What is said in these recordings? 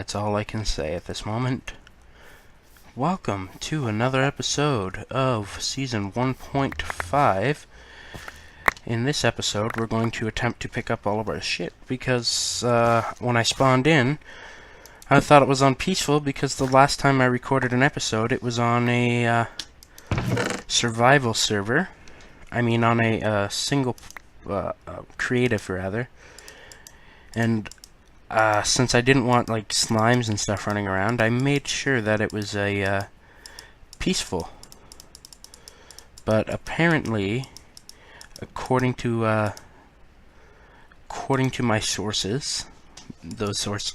That's all I can say at this moment. Welcome to another episode of Season 1.5. In this episode, we're going to attempt to pick up all of our shit, because when I spawned in, I thought it was on peaceful, because the last time I recorded an episode, it was on a survival server. I mean, on a single, creative, rather. And since I didn't want, like, slimes and stuff running around, I made sure that it was a peaceful. But apparently, according to my sources, those sources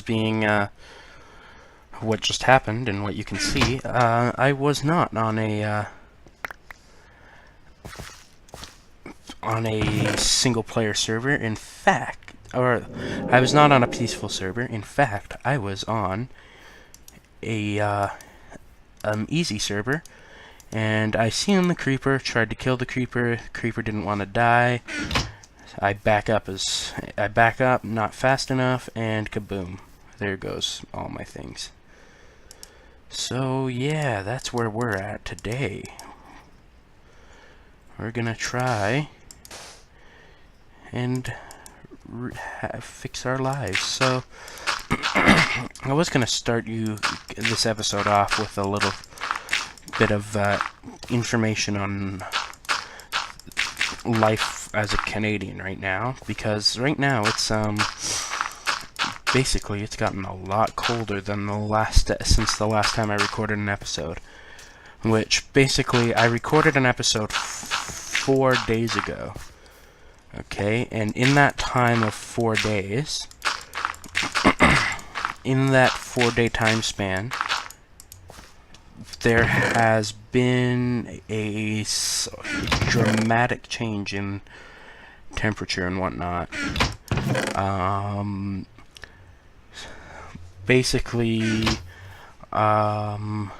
being what just happened and what you can see, I was not on a single player server. In fact, or I was not on a peaceful server. In fact, I was on a easy server, and I seen the creeper, tried to kill the creeper. Creeper didn't want to die. I back up, not fast enough, and kaboom. There goes all my things. So yeah, that's where we're at today. We're gonna try and fix our lives. So I was gonna start this episode off with a little bit of information on life as a Canadian right now, because right now it's basically it's gotten a lot colder than since the last time I recorded an episode. Which basically I recorded an episode 4 days ago. Okay, and in that time of 4 days, in that 4-day time span, there has been a dramatic change in temperature and whatnot. Basically, how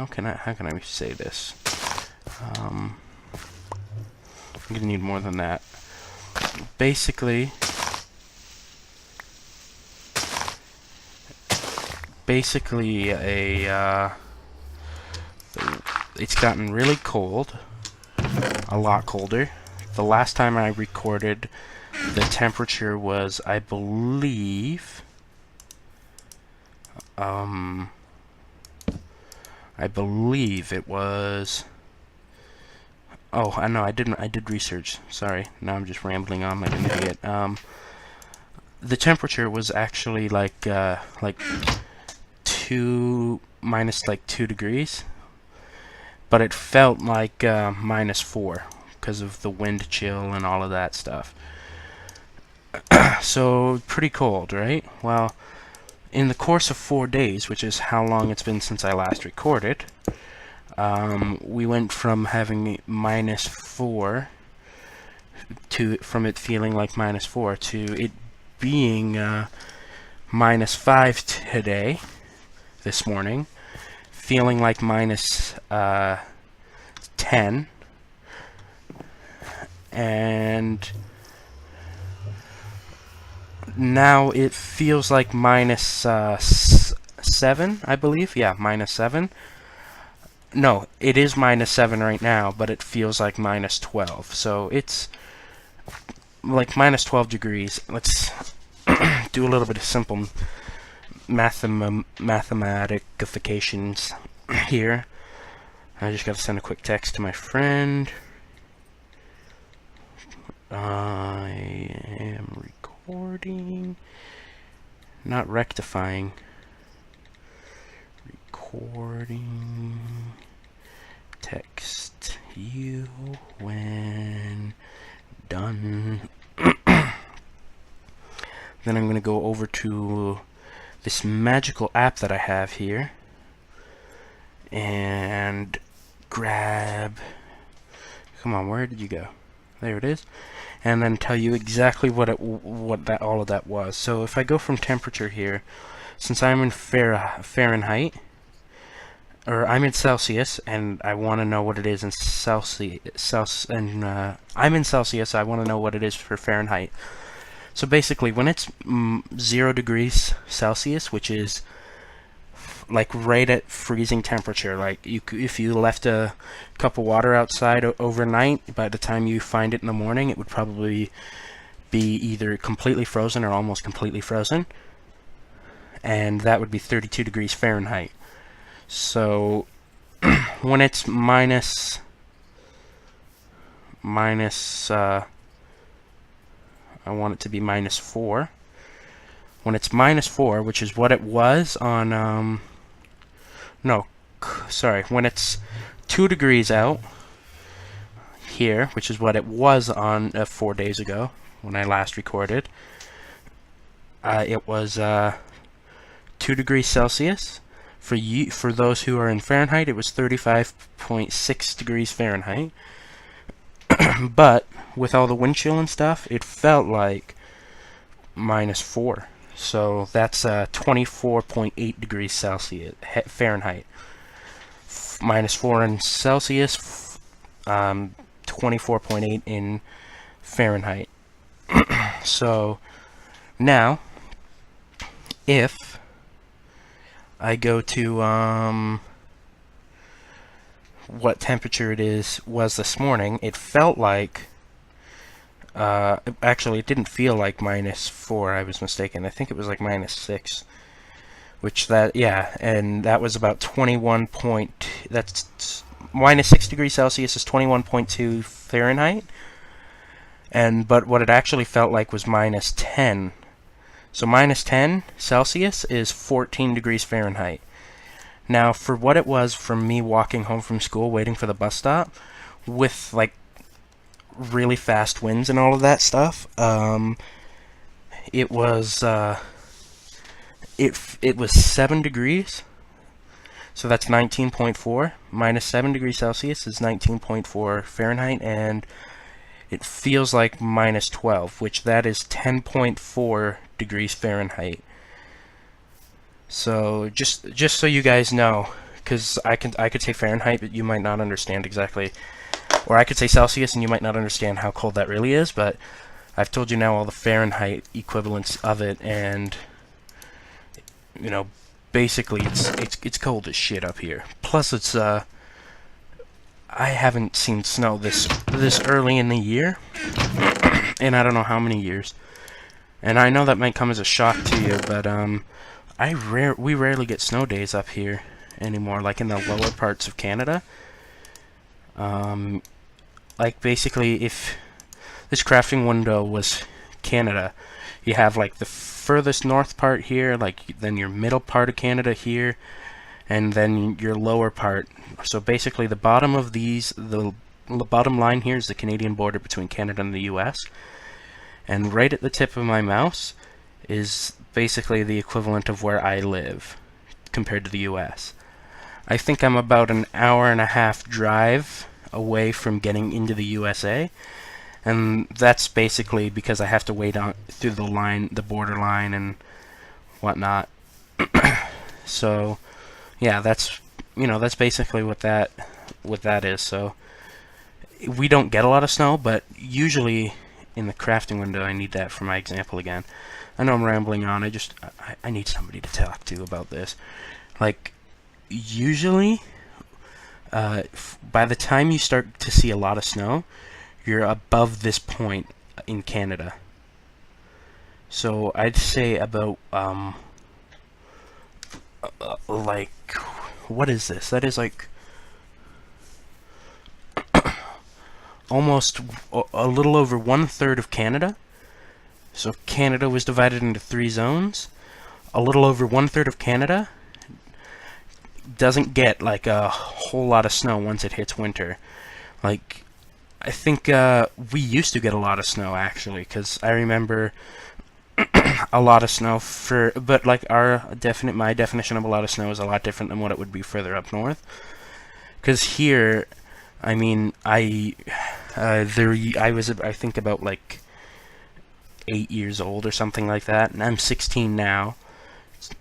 can I say this? I'm gonna need more than that. Basically, it's gotten really cold, a lot colder. The last time I recorded, the temperature was, I believe, it was. Oh, I know. I did research. Sorry. Now I'm just rambling on like an idiot. The temperature was actually like 2 degrees, but it felt like -4 because of the wind chill and all of that stuff. So pretty cold, right? Well, in the course of 4 days, which is how long it's been since I last recorded, we went from having -4 from it feeling like -4 to it being -5 today, this morning, feeling like -10, and now it feels like -7, I believe. Yeah, -7. No, it is -7 right now, but it feels like -12. So it's like -12 degrees. Let's do a little bit of simple mathematications here. I just got to send a quick text to my friend. I am recording, not rectifying. Recording. Text you when done. Then I'm going to go over to this magical app that I have here and grab. Come on, where did you go? There it is. And then tell you exactly all of that was. So if I go from temperature here, since I'm in Fahrenheit, or I'm in Celsius, and I want to know what it is in Celsius, I'm in Celsius, I want to know what it is for Fahrenheit. So basically, when it's 0 degrees Celsius, which is like right at freezing temperature, like if you left a cup of water outside overnight, by the time you find it in the morning, it would probably be either completely frozen or almost completely frozen, and that would be 32 degrees Fahrenheit. So when it's I want it to be -4. When it's -4, which is what it was on, no, sorry, when it's 2 degrees out here, which is what it was on 4 days ago when I last recorded, it was 2 degrees Celsius. For those who are in Fahrenheit, it was 35.6 degrees Fahrenheit. But with all the wind chill and stuff, it felt like -4. So that's 24.8 degrees Celsius Fahrenheit. -4 in Celsius, 24.8 in Fahrenheit. So now, if I go to what temperature was this morning, it felt like actually it didn't feel like -4. I was mistaken. I think it was like -6, which and that was about 21 point. That's -6 degrees Celsius is 21.2 Fahrenheit, but what it actually felt like was -10. So -10 Celsius is 14 degrees Fahrenheit. Now, for what it was from me walking home from school, waiting for the bus stop, with like really fast winds and all of that stuff, it was it was 7 degrees. So that's 19.4. -7 degrees Celsius is 19.4 Fahrenheit, and it feels like -12, which that is 10.4 degrees Fahrenheit. So just so you guys know, because I could say Fahrenheit, but you might not understand exactly, or I could say Celsius and you might not understand how cold that really is. But I've told you now all the Fahrenheit equivalents of it, and basically it's cold as shit up here. Plus it's I haven't seen snow this early in the year, and I don't know how many years. And I know that might come as a shock to you, but we rarely get snow days up here anymore, like in the lower parts of Canada. Like basically, if this crafting window was Canada, you have like the furthest north part here, like then your middle part of Canada here, and then your lower part. So basically the bottom of the bottom line here is the Canadian border between Canada and the US, and right at the tip of my mouse is basically the equivalent of where I live compared to the US. I think I'm about an hour and a half drive away from getting into the USA, and that's basically because I have to wait on through the border line and whatnot. So yeah, that's basically what that is. So we don't get a lot of snow, but usually in the crafting window, I need that for my example again. I know I'm rambling on. I need somebody to talk to about this. Like, usually, by the time you start to see a lot of snow, you're above this point in Canada. So I'd say about like, what is this? That is like almost a little over 1/3 of Canada. So Canada was divided into 3 zones. A little over 1/3 of Canada doesn't get like a whole lot of snow once it hits winter. Like, I think we used to get a lot of snow actually, because I remember a lot of snow but like my definition of a lot of snow is a lot different than what it would be further up north. Because here, I mean, I was I think about like 8 years old or something like that, and I'm 16 now.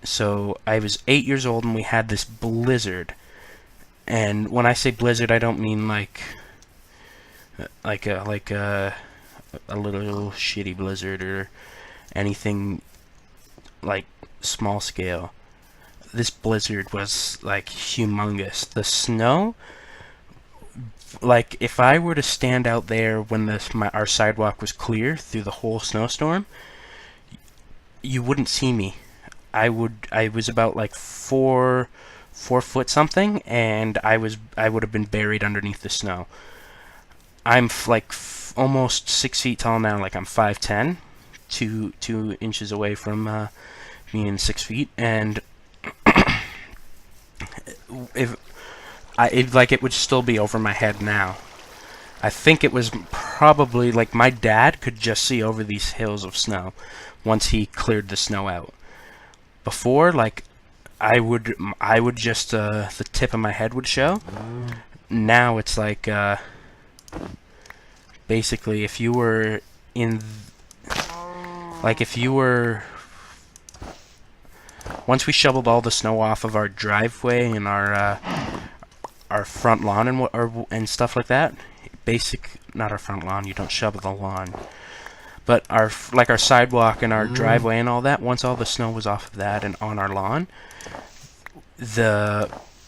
So I was 8 years old and we had this blizzard. And when I say blizzard, I don't mean like a little shitty blizzard, or anything like small scale. This blizzard was like humongous. The snow, like if I were to stand out there when our sidewalk was clear through the whole snowstorm, you wouldn't see me. I was about like 4 foot something, and I would have been buried underneath the snow. I'm almost 6 feet tall now. Like I'm 5'10", 2 inches away from being 6 feet, and if it would still be over my head now. I think it was probably like my dad could just see over these hills of snow once he cleared the snow out. Before, like, I would just the tip of my head would show. Now it's like basically if you were once we shoveled all the snow off of our driveway and our front lawn and stuff like that. Not our front lawn. You don't shovel the lawn. But our sidewalk and our driveway and all that. Once all the snow was off of that and on our lawn,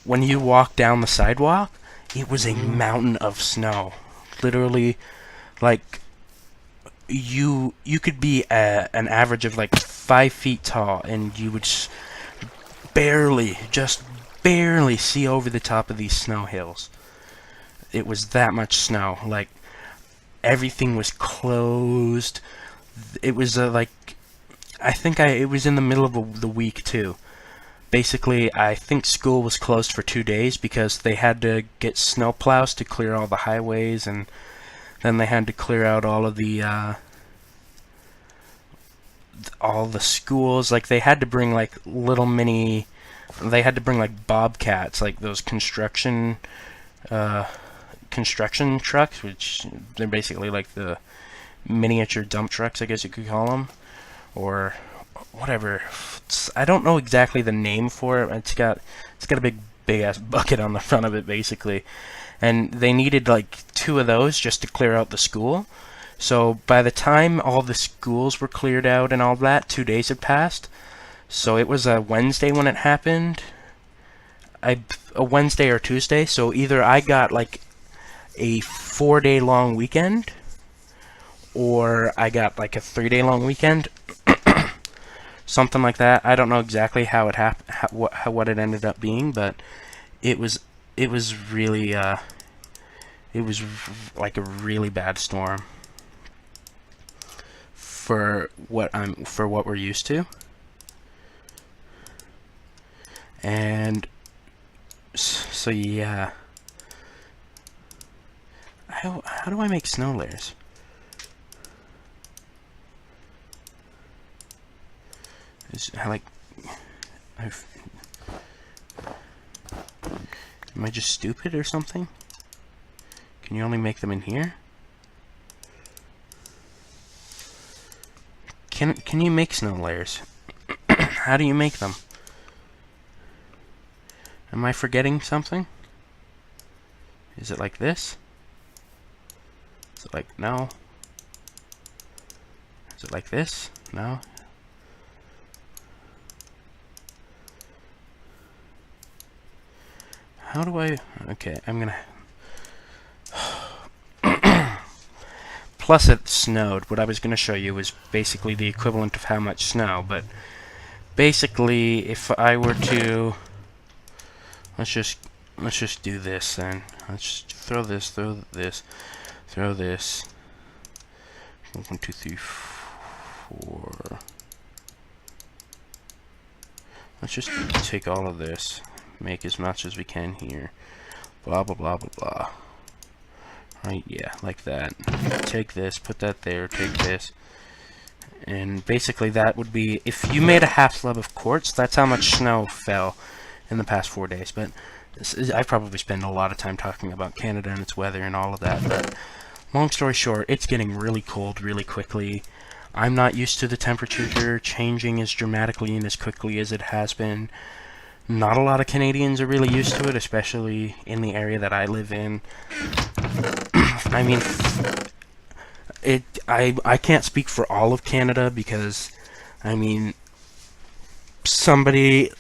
when you walk down the sidewalk, it was a mountain of snow. Literally, like you could be an average of like 5 feet tall, and you would just barely see over the top of these snow hills. It was that much snow. Like everything was closed. It was it was in the middle of the week too. Basically, I think school was closed for 2 days because they had to get snow plows to clear all the highways, and then they had to clear out all of all the schools. Like they had to bring like they had to bring like bobcats, like those construction trucks, which they're basically like the miniature dump trucks, I guess you could call them, or whatever. I don't know exactly the name for it. It's got a big ass bucket on the front of it, basically, and they needed like 2 of those just to clear out the school. So by the time all the schools were cleared out and all that, 2 days had passed. So it was a Wednesday when it happened. A Wednesday or Tuesday. So either I got like a 4-day long weekend, or I got like a 3-day long weekend. Something like that. I don't know exactly how it happened, what it ended up being, but it was really it was like a really bad storm for what we're used to. And so yeah. How do I make snow layers? Am I just stupid or something? Can you only make them in here? Can you make snow layers? How do you make them? Am I forgetting something? Is it like this? Is it like, no? Is it like this? No? How do I... Okay, I'm gonna... Plus it snowed. What I was gonna show you was basically the equivalent of how much snow, but basically if I were to... Let's just do this then. Let's just throw this, throw this. 1, 2, 3, 4. Let's just take all of this, make as much as we can here. Blah blah blah blah blah. Right, yeah, like that. Take this, put that there, take this. And basically that would be, if you made a half slab of quartz, that's how much snow fell in the past 4 days. But I probably spend a lot of time talking about Canada and its weather and all of that, but long story short, it's getting really cold really quickly. I'm not used to the temperature changing as dramatically and as quickly as it has been. Not a lot of Canadians are really used to it, especially in the area that I live in. I mean, I can't speak for all of Canada because, I mean, the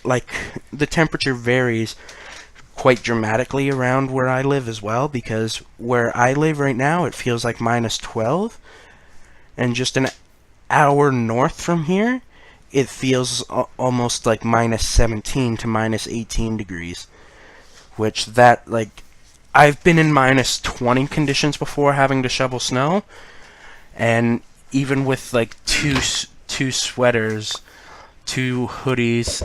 temperature varies quite dramatically around where I live as well, because where I live right now it feels like -12, and just an hour north from here it feels almost like -17 to -18 degrees, which that, like, I've been in -20 conditions before having to shovel snow, and even with like two sweaters, two hoodies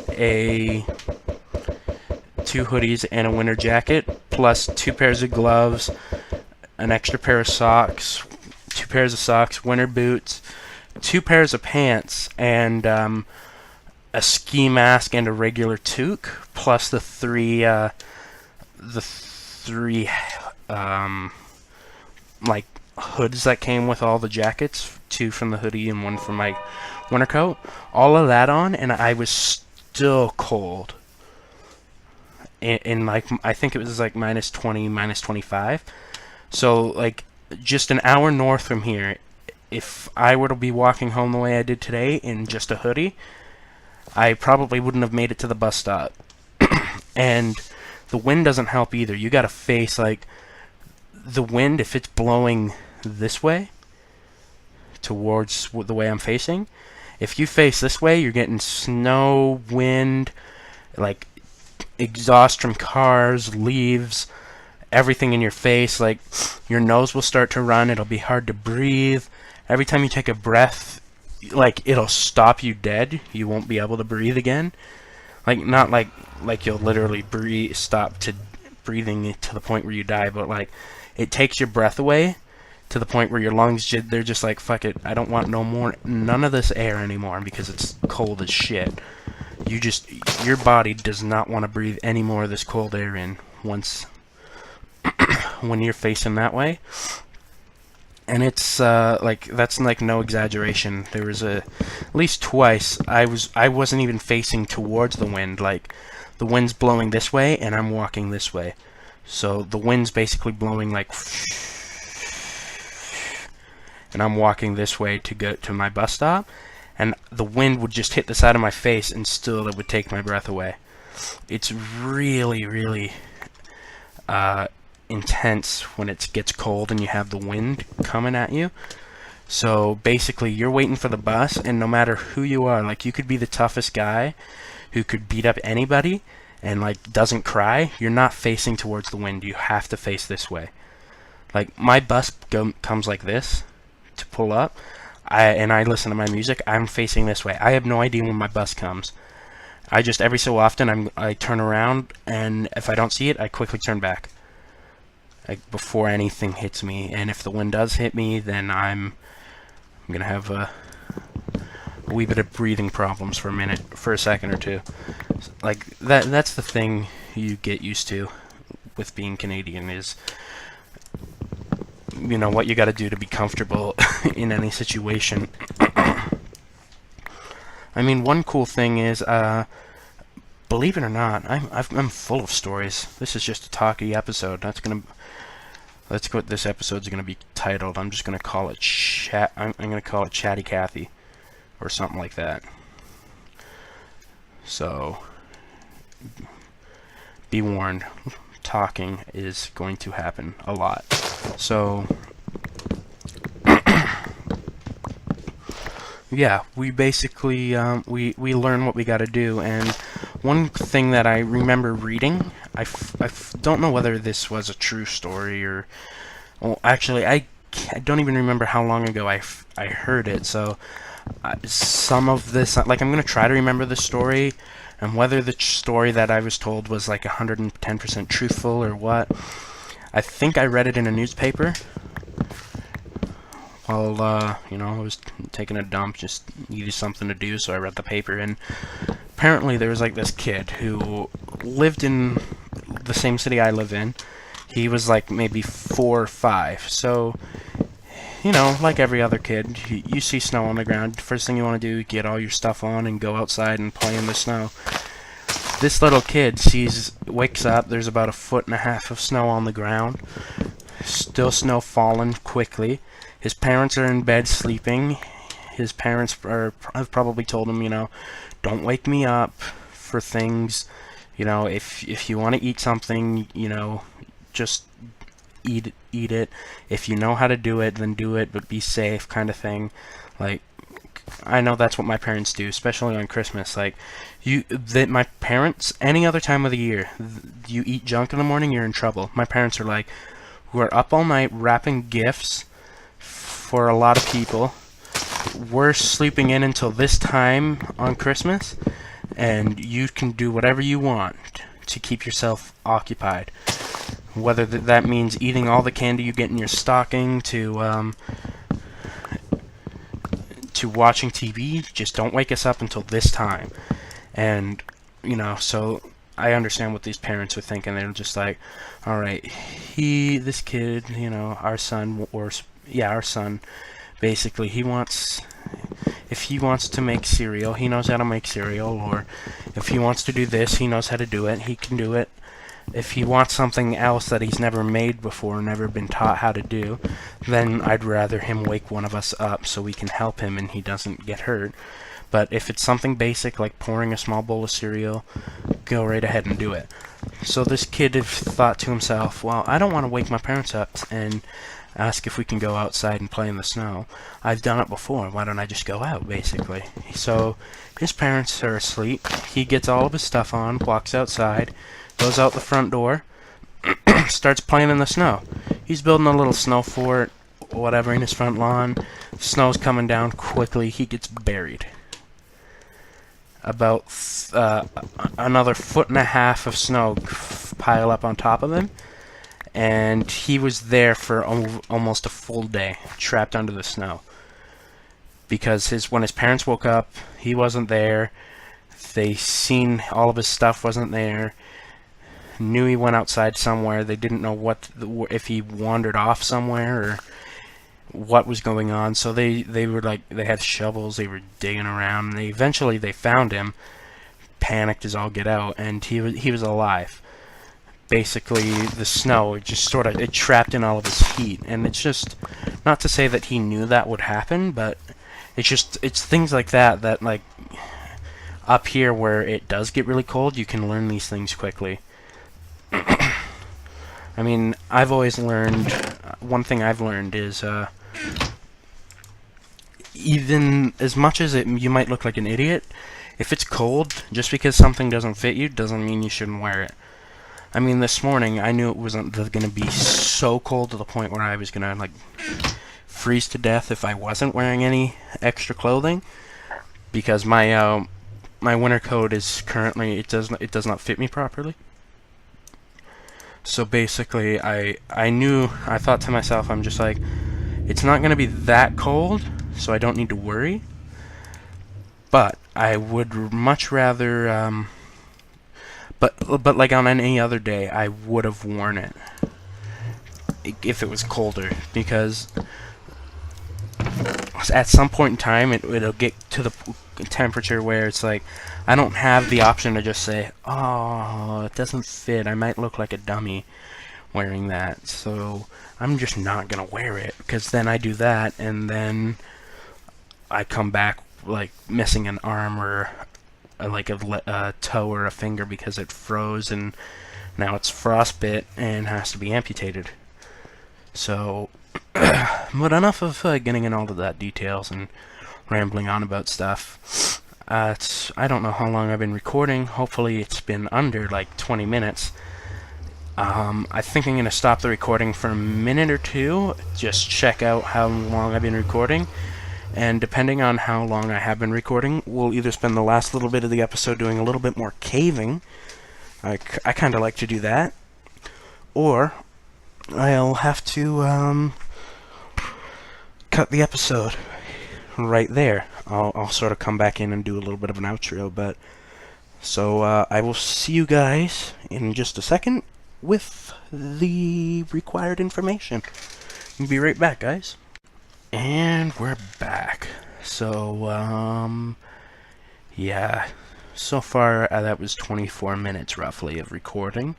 and a winter jacket, plus 2 pairs of gloves, an extra pair of socks, 2 pairs of socks, winter boots, 2 pairs of pants, and a ski mask and a regular toque, plus the three like hoods that came with all the jackets, 2 from the hoodie and 1 from my winter coat. All of that on, and I was still cold. In like, I think it was like -20, -25. So like, just an hour north from here, if I were to be walking home the way I did today in just a hoodie, I probably wouldn't have made it to the bus stop. And the wind doesn't help either. You gotta face, like, the wind, if it's blowing this way towards the way I'm facing, if you face this way, you're getting snow, wind, like exhaust from cars, leaves, everything in your face. Like, your nose will start to run, it'll be hard to breathe. Every time you take a breath, like, it'll stop you dead. You won't be able to breathe again. Like, not like you'll literally stop to breathing to the point where you die, but like, it takes your breath away to the point where your lungs, they're just like, fuck it, I don't want none of this air anymore, because it's cold as shit. Your body does not want to breathe any more of this cold air in when you're facing that way. And it's like, that's like no exaggeration. There was at least twice I wasn't even facing towards the wind. Like, the wind's blowing this way and I'm walking this way. So the wind's basically blowing like, and I'm walking this way to go to my bus stop, and the wind would just hit the side of my face and still it would take my breath away. It's really, really intense when it gets cold and you have the wind coming at you. So basically, you're waiting for the bus, and no matter who you are, like, you could be the toughest guy who could beat up anybody and like doesn't cry, you're not facing towards the wind. You have to face this way. Like, my bus comes like this to pull up, and I listen to my music, I'm facing this way. I have no idea when my bus comes. I just, every so often, I turn around, and if I don't see it, I quickly turn back, like, before anything hits me. And if the wind does hit me, then I'm gonna have a wee bit of breathing problems for a second or two. Like, that's the thing you get used to with being Canadian, is, you know, what you gotta do to be comfortable in any situation. I mean, one cool thing is, believe it or not, I'm full of stories. This is just a talky episode. That's what this episode's gonna be titled. I'm just gonna call it I'm gonna call it Chatty Cathy, or something like that. So, be warned, talking is going to happen a lot. So, yeah, we basically, we learn what we gotta do. And one thing that I remember reading, I don't know whether this was a true story or, well, actually, I don't even remember how long ago I heard it. So, some of this, like, I'm gonna try to remember the story, and whether the story that I was told was like 110% truthful or what. I think I read it in a newspaper while, you know, I was taking a dump, just needed something to do, so I read the paper. And apparently there was like this kid who lived in the same city I live in. He was like maybe 4 or 5, so, you know, like every other kid, you see snow on the ground, first thing you want to do, get all your stuff on and go outside and play in the snow. This little kid wakes up, there's about 1.5 feet of snow on the ground, still snow falling quickly. His parents are in bed sleeping. His parents have probably told him, don't wake me up for things. If you want to eat something, just eat it. If you know how to do it, then do it, but be safe, kind of thing. Like, I know that's what my parents do, especially on Christmas. Like, my parents, any other time of the year, you eat junk in the morning, you're in trouble. My parents are like, we're up all night wrapping gifts for a lot of people. We're sleeping in until this time on Christmas, and you can do whatever you want to keep yourself occupied. Whether that means eating all the candy you get in your stocking, to watching TV, just don't wake us up until this time. And, so I understand what these parents are thinking. They're just like, alright, this kid, our son, our son, basically, if he wants to make cereal, he knows how to make cereal, or if he wants to do this, he knows how to do it, he can do it. If he wants something else that he's never made before, never been taught how to do, then I'd rather him wake one of us up so we can help him and he doesn't get hurt. But if it's something basic like pouring a small bowl of cereal, go right ahead and do it. So this kid thought to himself, well, I don't want to wake my parents up and ask if we can go outside and play in the snow. I've done it before. Why don't I just go out, basically? So his parents are asleep. He gets all of his stuff on, walks outside, goes out the front door, starts playing in the snow. He's building a little snow fort, whatever, in his front lawn. Snow's coming down quickly. He gets buried. About another 1.5 feet of snow pile up on top of him, and he was there for almost a full day, trapped under the snow. Because when his parents woke up, he wasn't there. They seen all of his stuff wasn't there. Knew he went outside somewhere. They didn't know if he wandered off somewhere or what was going on. So they were like, they had shovels. They were digging around. And eventually they found him. Panicked as all get out, and he was alive. Basically, the snow it trapped in all of his heat, and it's just not to say that he knew that would happen, but it's things like that like up here where it does get really cold, you can learn these things quickly. I mean, I've always learned, one thing I've learned is, even as much as you might look like an idiot, if it's cold, just because something doesn't fit you, doesn't mean you shouldn't wear it. I mean, this morning, I knew it wasn't going to be so cold to the point where I was going to, freeze to death if I wasn't wearing any extra clothing, because my winter coat is currently, it does not fit me properly. So basically, I thought to myself, I'm just like, it's not going to be that cold, so I don't need to worry. But I would much rather, but like on any other day, I would have worn it if it was colder, because at some point in time, it'll get to the temperature where it's like, I don't have the option to just say, oh, it doesn't fit, I might look like a dummy wearing that, so I'm just not gonna wear it, because then I do that, and then I come back like missing an arm or like a toe or a finger because it froze and now it's frostbit and has to be amputated. So, but enough of getting in all of that details and rambling on about stuff. I don't know how long I've been recording. Hopefully it's been under like 20 minutes. I think I'm going to stop the recording for a minute or two, just check out how long I've been recording, and depending on how long I have been recording, we'll either spend the last little bit of the episode doing a little bit more caving, I kind of like to do that, or I'll have to cut the episode right there. I'll sort of come back in and do a little bit of an outro, but so I will see you guys in just a second with the required information. I'll be right back, guys. And we're back. So yeah, so far that was 24 minutes roughly of recording.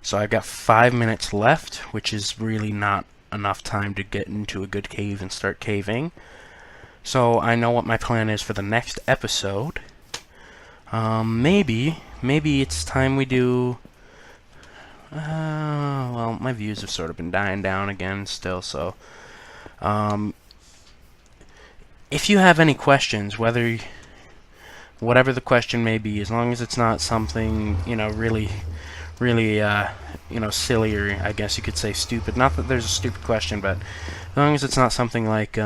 So I've got 5 minutes left, which is really not enough time to get into a good cave and start caving. So I know what my plan is for the next episode. Maybe it's time we do... well, my views have sort of been dying down again still, so... if you have any questions, whatever the question may be, as long as it's not something, really, silly, or I guess you could say stupid. Not that there's a stupid question, but as long as it's not something like,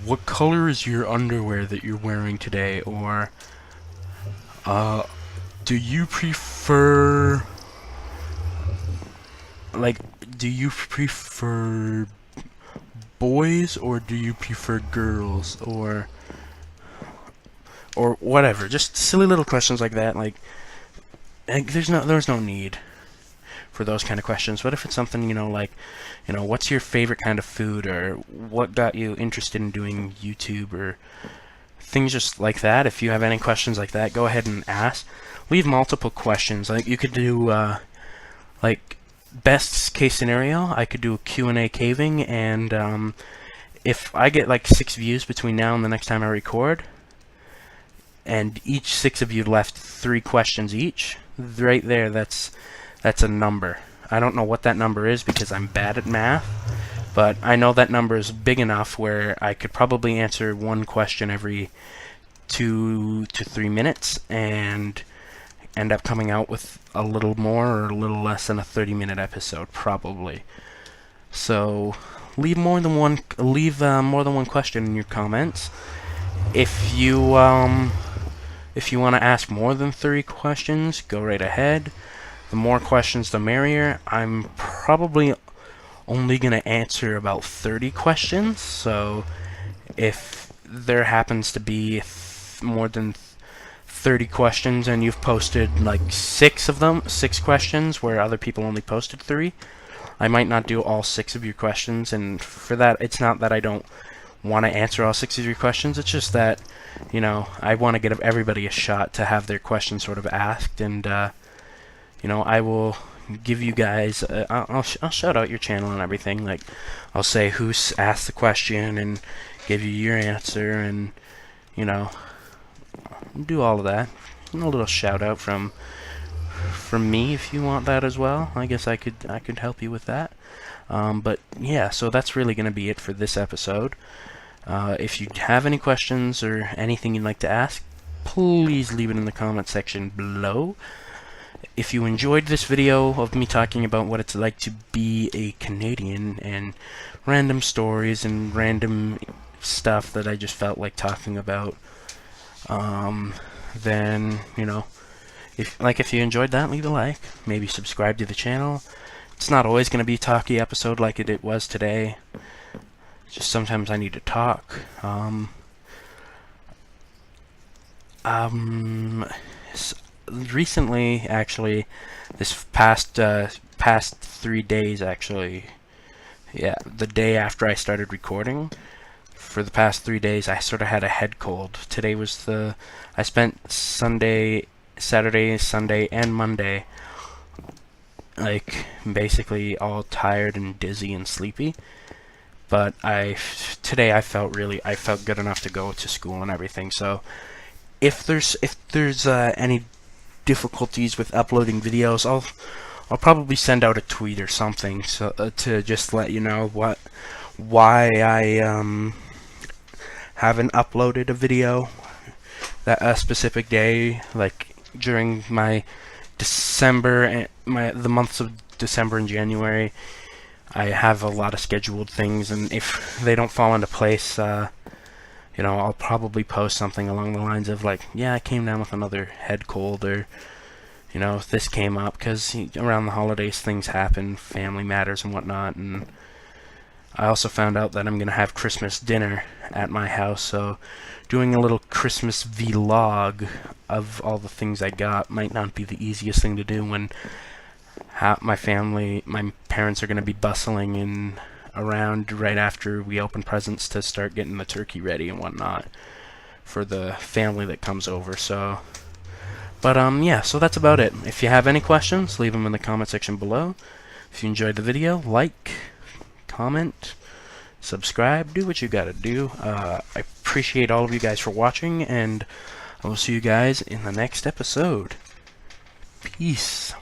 what color is your underwear that you're wearing today? Or, do you prefer, boys, or do you prefer girls? Or whatever. Just silly little questions like that. Like there's no need for those kind of questions. What if it's something, what's your favorite kind of food, or what got you interested in doing YouTube, or things just like that. If you have any questions like that, go ahead and ask. Leave multiple questions. Like you could do, best case scenario, I could do a Q&A caving, and if I get like 6 views between now and the next time I record, and each 6 of you left 3 questions each, right there, that's a number. I don't know what that number is because I'm bad at math, but I know that number is big enough where I could probably answer 1 question every 2 to 3 minutes and end up coming out with a little more or a little less than a 30-minute episode, probably. So leave more than one question in your comments. If you want to ask more than 3 questions, go right ahead. The more questions, the merrier. I'm probably only going to answer about 30 questions, so if there happens to be more than 30 questions and you've posted like 6 questions where other people only posted 3, I might not do all 6 of your questions, and for that, it's not that I don't want to answer all 6 of your questions, it's just that, I want to give everybody a shot to have their questions sort of asked, and, I will give you guys, I'll shout out your channel and everything, like, I'll say who's asked the question, and give you your answer, and, do all of that. And a little shout out from me if you want that as well. I guess I could help you with that. But yeah, so that's really going to be it for this episode. If you have any questions or anything you'd like to ask, please leave it in the comment section below. If you enjoyed this video of me talking about what it's like to be a Canadian and random stories and random stuff that I just felt like talking about, then, if you enjoyed that, leave a like, maybe subscribe to the channel. It's not always going to be a talky episode like it was today. Just sometimes I need to talk. Recently, actually, this past 3 days, actually, yeah, the day after I started recording, for the past 3 days, I sort of had a head cold. Today was I spent Saturday, Sunday, and Monday, like, basically all tired and dizzy and sleepy. But today I felt good enough to go to school and everything. So if there's any difficulties with uploading videos, I'll probably send out a tweet or something, so to just let you know why I haven't uploaded a video a specific day, like during my December and the months of December and January. I have a lot of scheduled things, and if they don't fall into place, I'll probably post something along the lines of like, yeah, I came down with another head cold, or this came up, because around the holidays things happen, family matters and whatnot. And I also found out that I'm gonna have Christmas dinner at my house, so doing a little Christmas vlog of all the things I got might not be the easiest thing to do when my parents are going to be bustling in around right after we open presents to start getting the turkey ready and whatnot for the family that comes over. So, But yeah, so that's about it. If you have any questions, leave them in the comment section below. If you enjoyed the video, like, comment, subscribe, do what you gotta do. I appreciate all of you guys for watching, and I will see you guys in the next episode. Peace.